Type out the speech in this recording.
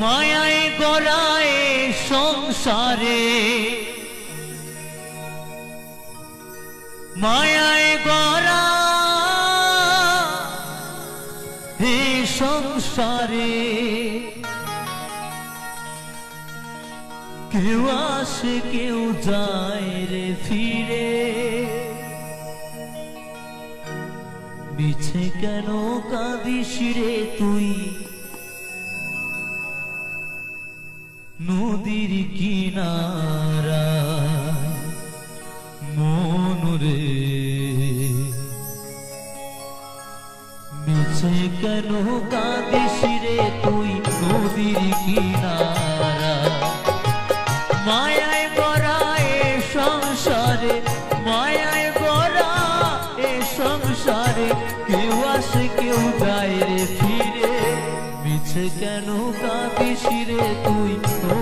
মায়ায় গড়ায় সংসারে, মায়ায় গড়া হে সংসারে, কেউ আসে কেউ যায় রে ফিরে, মিছে কেন কাঁদিস রে তুই নদীর কিনারা মন রে, মিছে কেন কাঁদিস রে তুই নদীর কিনারা, মায়ায় গড়া এ সংসারে, মায়ায় গড়া এ সংসারে, কেউ আসে কেউ যায় রে ফিরে, মিছে কেন কাঁদিস রে তুই।